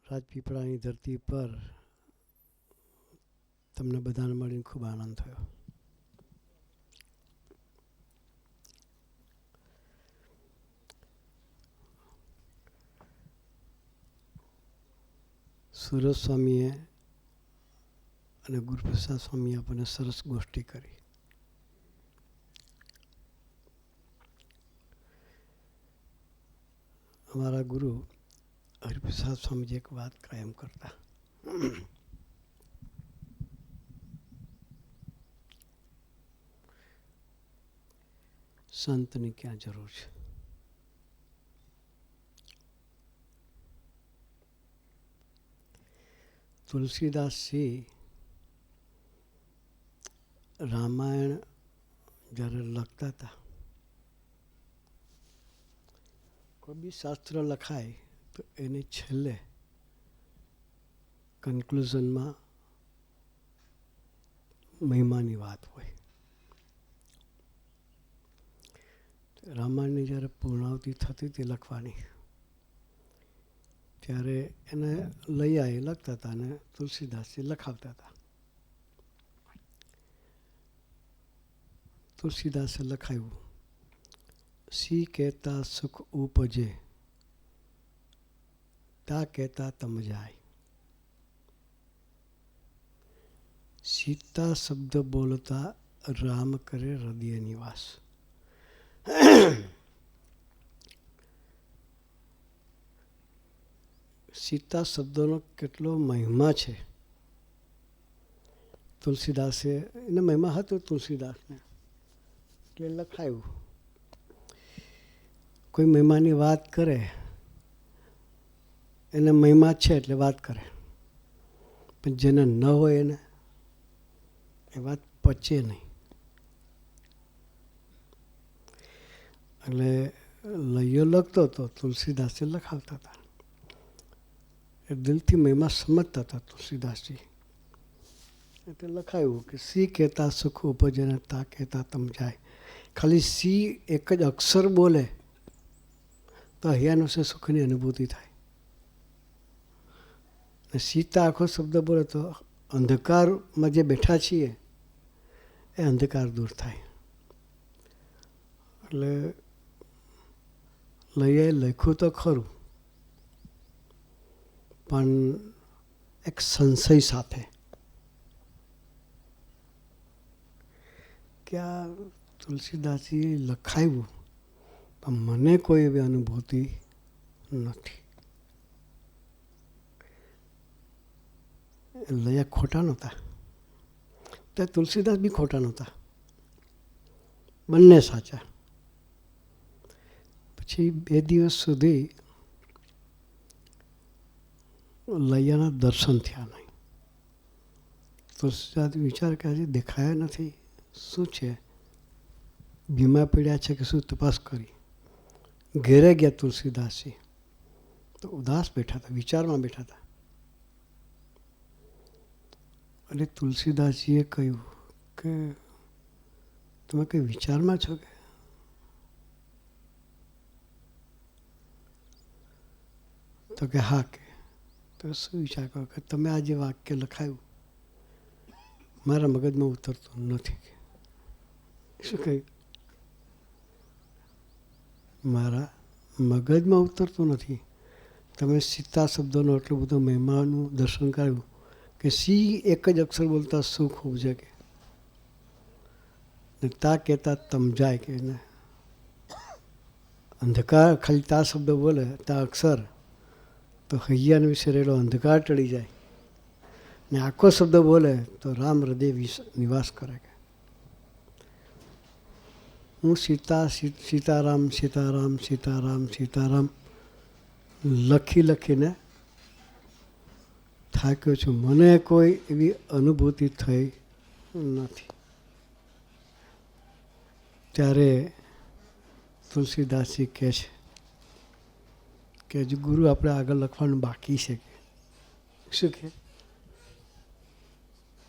રાજપીપળાની ધરતી પર તમને બધાને મળીને ખૂબ આનંદ થયો. સુરત સ્વામીએ અને ગુરુપ્રસાદ સ્વામીએ આપણને સરસ ગોષ્ઠી કરી. અમારા ગુરુ હરિપ્રસાદ સ્વામીજી એક વાત કાયમ કરતા, સંતની ક્યાં જરૂર છે. તુલસીદાસજી રામાયણ જ્યારે લખતા હતા, કોઈ બી શાસ્ત્ર લખાય તો એને છેલ્લે કન્ક્લુઝનમાં મહિમાની વાત હોય. રામાયણની જ્યારે પૂર્ણાવતિ થતી હતી લખવાની, ત્યારે એને લઈ આવી લખતા હતા અને તુલસીદાસજી લખાવતા હતા. તુલસીદાસે લખાયું, સી કહેતા સુખ ઉપજે, તા કહેતા તમ જાય. સીતા શબ્દ બોલતા રામ કરે હૃદય નિવાસ. સીતા શબ્દનો કેટલો મહિમા છે. તુલસીદાસે એને મહિમા હતો તુલસીદાસને એટલે લખાયું. કોઈ મહિમાની વાત કરે એને મહિમા છે એટલે વાત કરે, પણ જેને ન હોય એને એ વાત પચે નહીં. એટલે લઈયો લખતો હતો, તુલસીદાસજી લખાવતા હતા. એ દિલથી મહિમા સમજતા હતા તુલસીદાસજી. એટલે લખાયું કે સી કહેતા સુખ ઉપજે ને તા કહેતા તમ જાય. ખાલી સી એક જ અક્ષર બોલે તો હૈયાનો છે સુખની અનુભૂતિ થાય. ને સીતા આખો શબ્દ બોલે તો અંધકારમાં જે બેઠા છીએ એ અંધકાર દૂર થાય. એટલે લઈએ લખ્યું તો ખરું, પણ એક સંશય સાથે કે આ તુલસીદાસજીએ લખાયું પણ મને કોઈ એવી અનુભૂતિ નથી. લયા ખોટા નહોતા, ત્યાં તુલસીદાસ બી ખોટા નહોતા, બંને સાચા. પછી 2 દિવસ સુધી લૈયાના દર્શન થયા નહીં. તુલસીદાસ વિચાર કે હજી દેખાયા નથી, શું છે, બીમાર પડ્યા છે કે શું, તપાસ કરી. ઘેરે ગયા તુલસીદાસજી તો ઉદાસ બેઠા હતા, વિચારમાં બેઠા હતા. એટલે તુલસીદાસજીએ કહ્યું કે તમે કંઈ વિચારમાં છો કે? તો કે હા. કે તો શું વિચાર કરો કે તમે આ જે વાક્ય લખાયું મારા મગજમાં ઉતરતું નથી. શું કહ્યું? મારા મગજમાં ઉતરતું નથી. તમે સીતા શબ્દોનો એટલું બધું મહિમાનું દર્શન કર્યું કે સી એક જ અક્ષર બોલતા સુખ ઉપજે કે તા કહેતા તમ જાય. કે અંધકાર ખાલી તા શબ્દ બોલે, તા અક્ષર, તો હૈયાના વિશે રહેલો અંધકાર ટળી જાય. ને આખો શબ્દ બોલે તો રામ હૃદય નિવાસ કરે. કે હું સીતારામ સીતારામ સીતારામ સીતારામ લખીને થાક્યો છું. મને કોઈ એવી અનુભૂતિ થઈ નથી. ત્યારે તુલસીદાસજી કહે છે કે હજુ ગુરુ આપણે આગળ લખવાનું બાકી છે. શું કે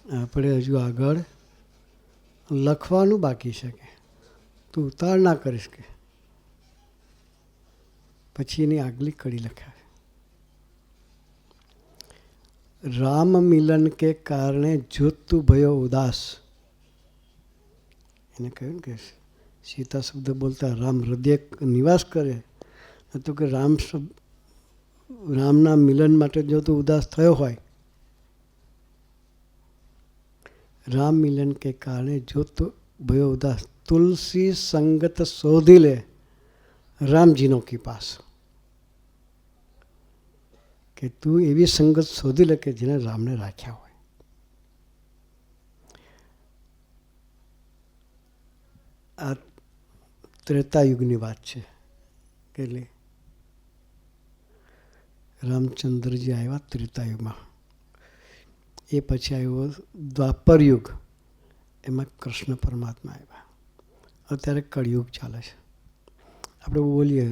આપણે હજુ આગળ લખવાનું બાકી છે. કે તું ઉતાર ના કરીશ. કે પછી એની આગલી કડી લખાય. રામ મિલન કે કારણે જોતું ભયો ઉદાસ. એને કહ્યું કે સીતા શબ્દ બોલતા રામ હૃદય નિવાસ કરે, તો કે રામના મિલન માટે જો તું ઉદાસ થયો હોય, રામ મિલન કે કારણે જો તું ભયો ઉદાસ, તુલસી સંગત શોધી લે રામજીનો કી પાસ. કે તું એવી સંગત શોધી લે કે જેને રામને રાખ્યા હોય. આ ત્રેતાયુગની વાત છે. એટલે રામચંદ્રજી આવ્યા ત્રેતાયુગમાં. એ પછી આવ્યો દ્વાપર યુગ, એમાં કૃષ્ણ પરમાત્મા આવ્યા. અત્યારે કળિયુગ ચાલે છે. આપણે બોલીએ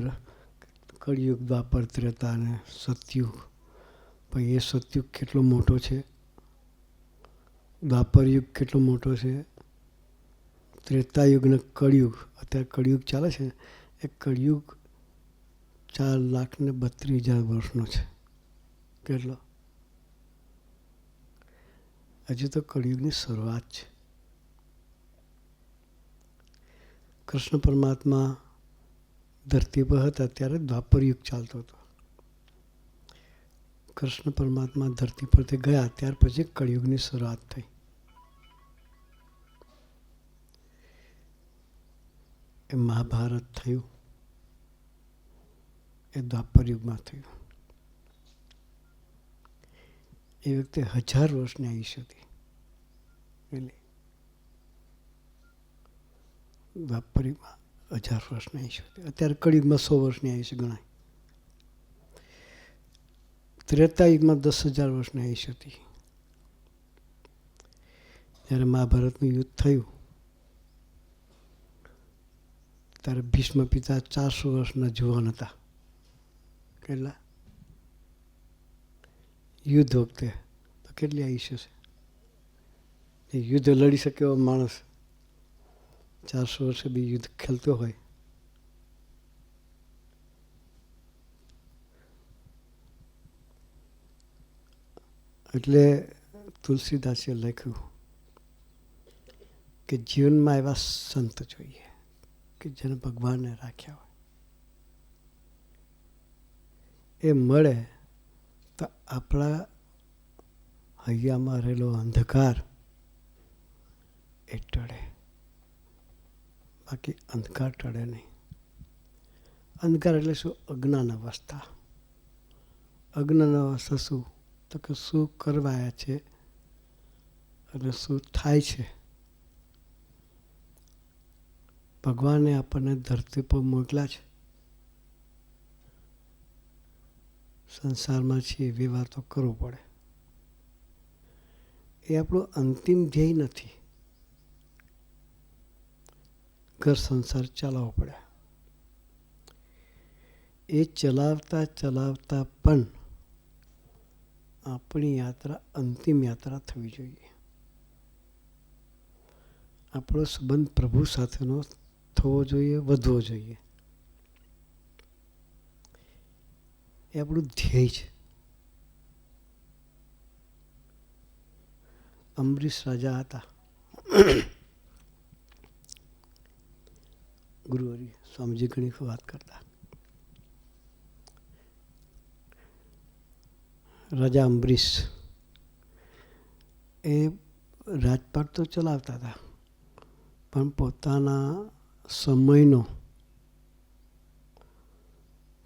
કળિયુગ, દ્વાપર, ત્રેતા અને સતયુગ. પણ એ સતયુગ કેટલો મોટો છે, દ્વાપર યુગ કેટલો મોટો છે, ત્રેતાયુગ ને કળિયુગ, અત્યારે કળિયુગ ચાલે છે, એ કળિયુગ 4,32,000 વર્ષનો છે. કેટલો? હજુ તો કળિયુગની શરૂઆત છે. કૃષ્ણ પરમાત્મા ધરતી પર હતા ત્યારે દ્વાપર યુગ ચાલતો હતો. કૃષ્ણ પરમાત્મા ધરતી પરથી ગયા ત્યાર પછી કળિયુગની શરૂઆત થઈ. એ મહાભારત થયું, એ દ્વાપર યુગમાં થયું. એ વખતે 1000 વર્ષની આયુષ્ય હતી. એટલે દ્વાપર યુગમાં 1000 વર્ષની આયુષ્ય હતી. અત્યારે કળિયુગમાં 100 વર્ષની આયુષ્ય ગણાય. ત્રેતાયુગમાં 10,000 વર્ષની આયુષ્ય હતી. જ્યારે મહાભારતનું યુદ્ધ થયું ત્યારે ભીષ્મ પિતા 400 વર્ષના જુવાન હતા. કેટલા? યુદ્ધ વખતે તો કેટલી આયુષ્ય છે? એ યુદ્ધ લડી શકે એવો માણસ 400 વર્ષે બી યુદ્ધ ખેલતો હોય. એટલે તુલસીદાસે લખ્યું કે જીવનમાં એવા સંત જોઈએ કે જેને ભગવાનને રાખ્યા હોય. એ મળે તો આપણા હૈયામાં રહેલો અંધકાર એ ટળે. બાકી અંધકાર ટળે નહીં. અંધકાર એટલે શું? અજ્ઞાન અવસ્થા. અજ્ઞાન અવસ્થા શું? તો કે શું કરવાયા છે અને શું થાય છે. ભગવાને આપણને ધરતી પર મોકલ્યા છે. સંસારમાં છીએ એવી વાતો કરવું પડે. એ આપણું અંતિમ ધ્યેય નથી. ઘર સંસાર ચલાવવો પડે. એ ચલાવતા ચલાવતા પણ આપણી યાત્રા અંતિમ યાત્રા થવી જોઈએ. આપણો સંબંધ પ્રભુ સાથેનો થવો જોઈએ, વધવો જોઈએ. એ આપણું ધ્યેય છે. અંબરીશ રાજા હતા. ગુરુહરિ સ્વામીજી ઘણી વાત કરતા. રાજા અંબરીશ એ રાજપાટ તો ચલાવતા હતા, પણ પોતાના સમયનો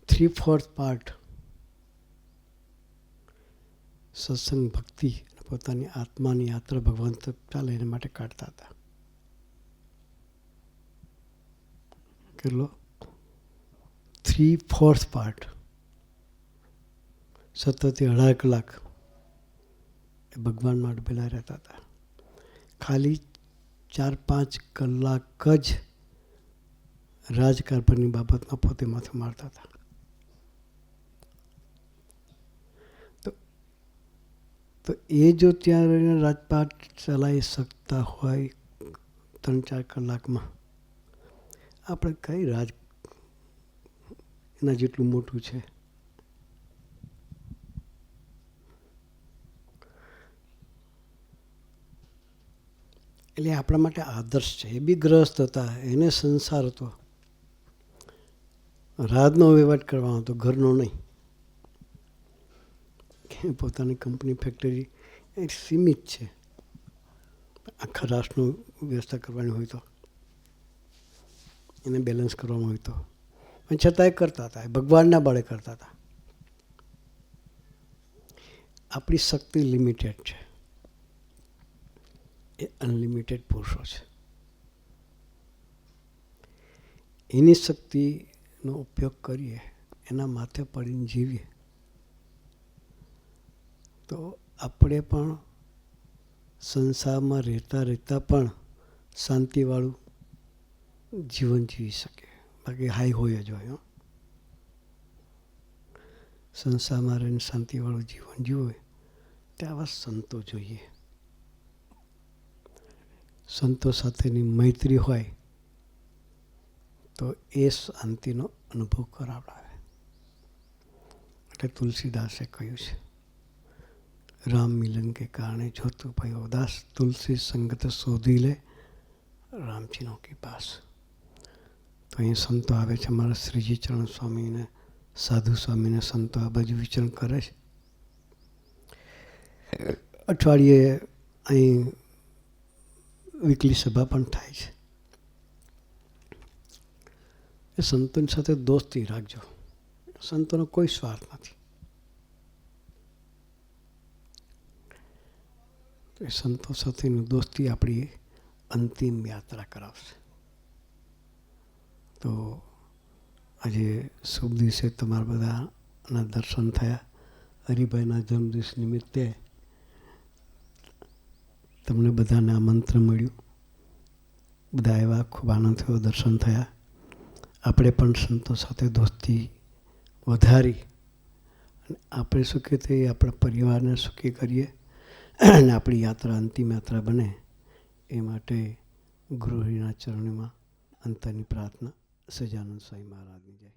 3/4 પાર્ટ સત્સંગ, ભક્તિ, પોતાની આત્માની યાત્રા ભગવાન તરફ ચાલે એના માટે કાઢતા હતા. કેટલો? 3/4 પાર્ટ. 17 થી 18 કલાક એ ભગવાન માટે પેલા રહેતા હતા. ખાલી 4-5 કલાક જ રાજકારભારની બાબતમાં પોતે માથું મારતા હતા. તો એ જો ત્યાં રહીને રાજપાટ ચલાવી શકતા હોય 3-4 કલાકમાં, આપણે કઈ રાજ એના જેટલું મોટું છે. એટલે આપણા માટે આદર્શ છે. એ બી ગ્રહસ્થ હતા, એને સંસાર હતો, રાજનો વહીવટ કરવાનો હતો, ઘરનો નહીં. પોતાની કંપની ફેક્ટરી એ સીમિત છે. આખા રાષ્ટ્રનું વ્યવસ્થા કરવાની હોય તો, એને બેલેન્સ કરવાનું હોય તો, પણ છતાં એ કરતા હતા. એ ભગવાનના બળે કરતા હતા. આપણી શક્તિ લિમિટેડ છે, એ અનલિમિટેડ પુરુષો છે. એની શક્તિનો ઉપયોગ કરીએ, એના માથે પડીને જીવીએ, તો આપણે પણ સંસારમાં રહેતા રહેતા પણ શાંતિવાળું જીવન જીવી શકીએ. બાકી હાઈ હોય જ હોય. સંસારમાં રહીને શાંતિવાળું જીવન જીવવું તે આવા સંતો જોઈએ. સંતો સાથેની મૈત્રી હોય તો એ શાંતિનો અનુભવ કરાવડાવે. એટલે તુલસીદાસે કહ્યું છે, રામ મિલન કે કારણે જોતું ભયો ઉદાસ, તુલસી સંગત શોધી લે રામજીનો કી પાસ. તો અહીં સંતો આવે છે. અમારા શ્રીજી ચરણ સ્વામીને, સાધુ સ્વામીને સંતો આ બાજુ વિચરણ કરે છે. અઠવાડિયે અહીં વીકલી સભા પણ થાય છે. એ સંતોની સાથે દોસ્તી રાખજો. સંતોનો કોઈ સ્વાર્થ નથી. એ સંતો સાથેની દોસ્તી આપણી અંતિમ યાત્રા કરાવશે. તો આજે શુભ દિવસે તમારા બધાના દર્શન થયા. હરિભાઈના જન્મદિવસ નિમિત્તે તમને બધાને આમંત્રણ મળ્યું. બધા આવ્યા, ખૂબ આનંદ થયો, દર્શન થયા. આપણે પણ સંતો સાથે દોસ્તી વધારી અને આપણે સુખી થઈએ, આપણા પરિવારને સુખી કરીએ અને આપણી યાત્રા અંતિમ યાત્રા બને એ માટે ગુરુહરિના ચરણોમાં અંતરની પ્રાર્થના. સજાનંદ સ્વામી મહારાજની જય.